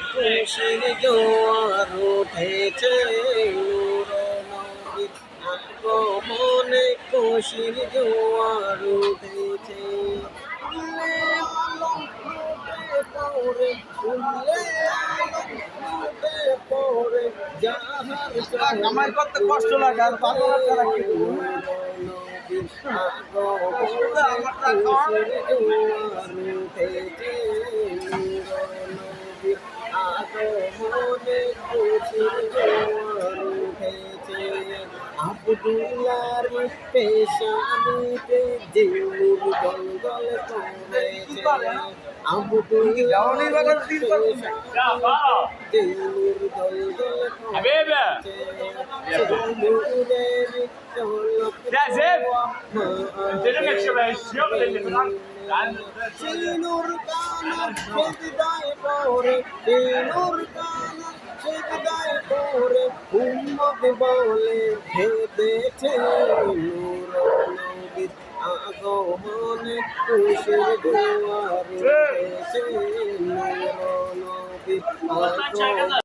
খুশির জোয়ার উঠেছে নূর নবীর আগমনে খুশির জোয়ার উঠেছে উল্লে আলম লুটে পড়ে উল্লে আলম লুটে পড়ে যাহার কামাই করতে কষ্ট লাগে আর বাংলা ছাড়া কি আগমনে খুশির জোয়ার উঠেছে আব্দুল্লাহর পেশানিতে জিউর গলগল করেছে আব্দুল্লাহর পেশানিতে জিউর গলগল করেছে জিউরের চলক সিনুর কানা সেজদায় পড়ে সিনুর কানা সেজদায় পড়ে উম্মত বলে হেদেছে নূর নবীর আগমনে খুশির জোয়ার উঠেছে নূর নবীর আগমনে